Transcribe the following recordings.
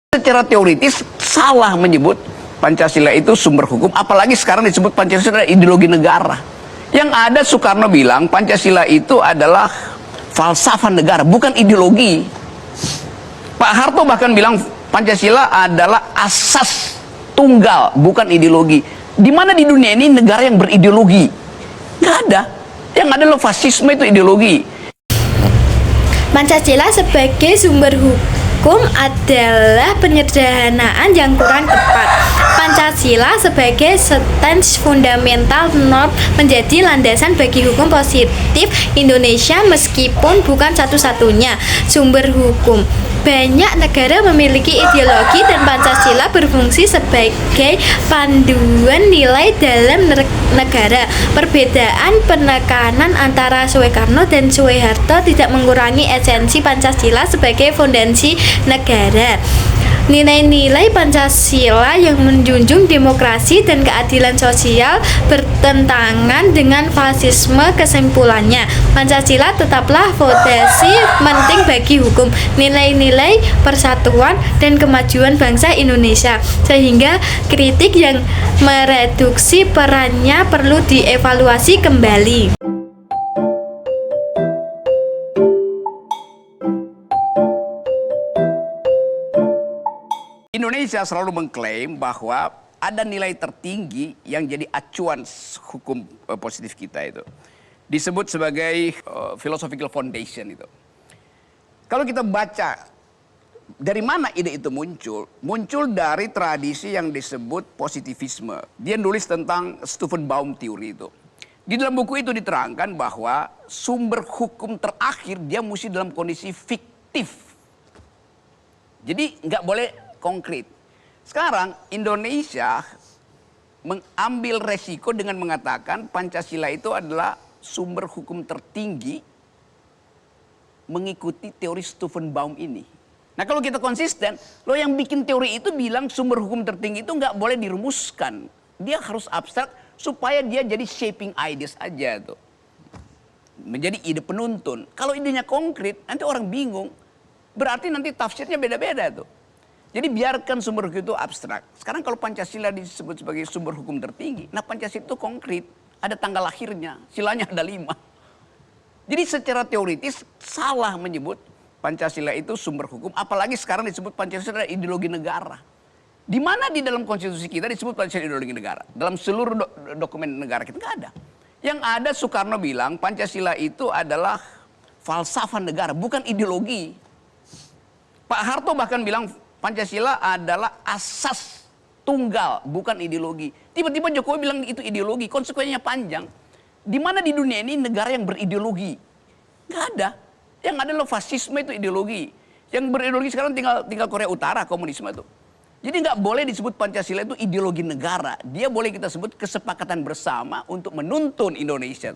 Secara teoritis salah menyebut Pancasila itu sumber hukum, apalagi sekarang disebut Pancasila ideologi negara. Yang ada Soekarno bilang Pancasila itu adalah falsafah negara, bukan ideologi. Pak Harto bahkan bilang Pancasila adalah asas tunggal, bukan ideologi. Di mana di dunia ini negara yang berideologi? Nggak ada. Yang ada loh, fasisme itu ideologi. Pancasila sebagai sumber hukum adalah penyederhanaan yang kurang tepat. Pancasila sebagai stance fundamental norm menjadi landasan bagi hukum positif Indonesia meskipun bukan satu-satunya sumber hukum. Banyak negara memiliki ideologi dan Pancasila berfungsi sebagai panduan nilai dalam negara. Perbedaan penekanan antara Soekarno dan Soeharto tidak mengurangi esensi Pancasila sebagai fondasi negara. Nilai-nilai Pancasila yang menjunjung demokrasi dan keadilan sosial bertentangan dengan fasisme. Kesimpulannya, Pancasila tetaplah fondasi penting bagi hukum, nilai-nilai persatuan dan kemajuan bangsa Indonesia, sehingga kritik yang mereduksi perannya perlu dievaluasi kembali. Indonesia selalu mengklaim bahwa ada nilai tertinggi yang jadi acuan hukum positif kita itu. Disebut sebagai philosophical foundation itu. Kalau kita baca dari mana ide itu muncul? Muncul dari tradisi yang disebut positivisme. Dia nulis tentang Stephen Baum teori itu. Di dalam buku itu diterangkan bahwa sumber hukum terakhir dia mesti dalam kondisi fiktif. Jadi nggak boleh konkret. Sekarang Indonesia mengambil resiko dengan mengatakan Pancasila itu adalah sumber hukum tertinggi mengikuti teori Stephen Baum ini. Nah kalau kita konsisten, lo yang bikin teori itu bilang sumber hukum tertinggi itu nggak boleh dirumuskan. Dia harus abstrak supaya dia jadi shaping ideas aja tuh. Menjadi ide penuntun. Kalau idenya konkret, nanti orang bingung. Berarti nanti tafsirnya beda-beda tuh. Jadi biarkan sumber hukum itu abstrak. Sekarang kalau Pancasila disebut sebagai sumber hukum tertinggi, nah Pancasila itu konkret, ada tanggal lahirnya, silanya ada 5. Jadi secara teoritis salah menyebut Pancasila itu sumber hukum, apalagi sekarang disebut Pancasila ideologi negara. Di mana di dalam konstitusi kita disebut Pancasila ideologi negara? Dalam seluruh dokumen negara kita nggak ada. Yang ada Soekarno bilang Pancasila itu adalah falsafah negara, bukan ideologi. Pak Harto bahkan bilang Pancasila adalah asas tunggal, bukan ideologi. Tiba-tiba Jokowi bilang itu ideologi, konsekuensinya panjang. Di mana di dunia ini negara yang berideologi? Nggak ada. Yang ada loh, fasisme itu ideologi. Yang berideologi sekarang tinggal Korea Utara, komunisme itu. Jadi nggak boleh disebut Pancasila itu ideologi negara. Dia boleh kita sebut kesepakatan bersama untuk menuntun Indonesia.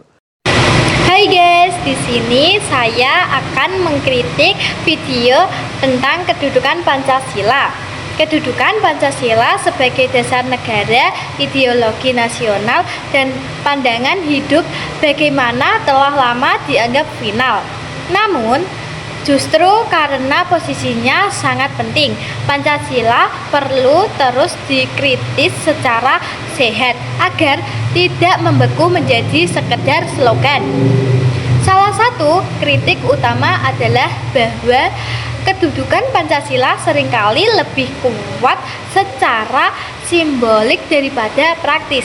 Hai guys, di sini saya akan mengkritik video tentang kedudukan Pancasila. Kedudukan Pancasila sebagai dasar negara, ideologi nasional, dan pandangan hidup bagaimana telah lama dianggap final. Namun, justru karena posisinya sangat penting, Pancasila perlu terus dikritis secara sehat agar tidak membeku menjadi sekedar slogan. Salah satu kritik utama adalah bahwa kedudukan Pancasila seringkali lebih kuat secara simbolik daripada praktis.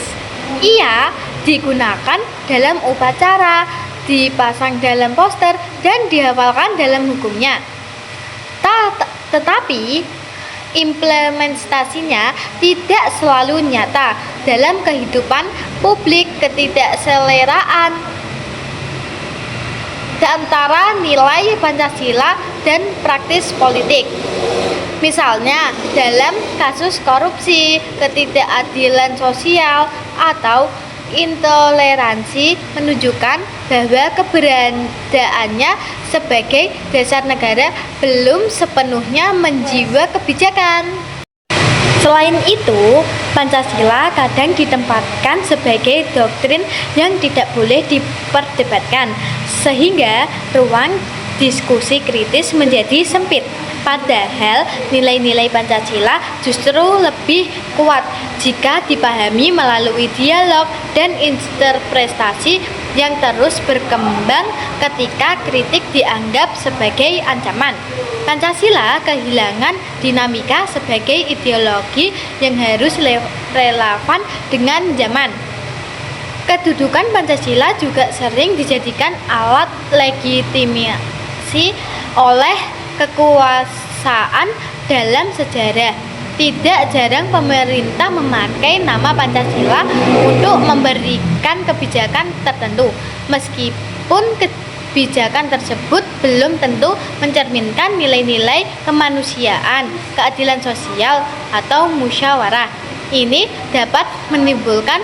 Ia digunakan dalam upacara, dipasang dalam poster, dan dihafalkan dalam hukumnya. Tetapi implementasinya tidak selalu nyata dalam kehidupan publik. Ketidakseleraan antara nilai Pancasila dan praktis politik. Misalnya dalam kasus korupsi, ketidakadilan sosial, atau intoleransi menunjukkan bahwa keberadaannya sebagai dasar negara belum sepenuhnya menjiwa kebijakan. Selain itu, Pancasila kadang ditempatkan sebagai doktrin yang tidak boleh diperdebatkan, sehingga ruang diskusi kritis menjadi sempit. Padahal nilai-nilai Pancasila justru lebih kuat jika dipahami melalui dialog dan interpretasi yang terus berkembang ketika kritik dianggap sebagai ancaman. Pancasila kehilangan dinamika sebagai ideologi yang harus relevan dengan zaman. Kedudukan Pancasila juga sering dijadikan alat legitimasi oleh kekuasaan dalam sejarah. Tidak jarang pemerintah memakai nama Pancasila untuk memberikan kebijakan tertentu, meskipun kebijakan tersebut belum tentu mencerminkan nilai-nilai kemanusiaan, keadilan sosial, atau musyawarah. Ini dapat menimbulkan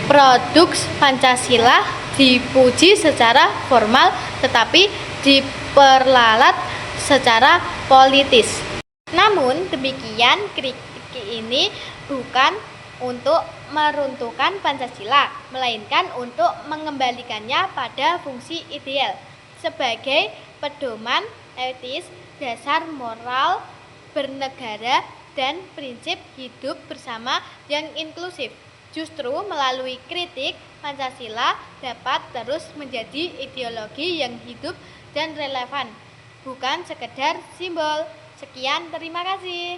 produk Pancasila dipuji secara formal tetapi diperlalat secara politis. Namun demikian, kritik ini bukan untuk meruntuhkan Pancasila, melainkan untuk mengembalikannya pada fungsi ideal sebagai pedoman etis, dasar moral bernegara, dan prinsip hidup bersama yang inklusif. Justru melalui kritik, Pancasila dapat terus menjadi ideologi yang hidup dan relevan, bukan sekedar simbol. Sekian, terima kasih.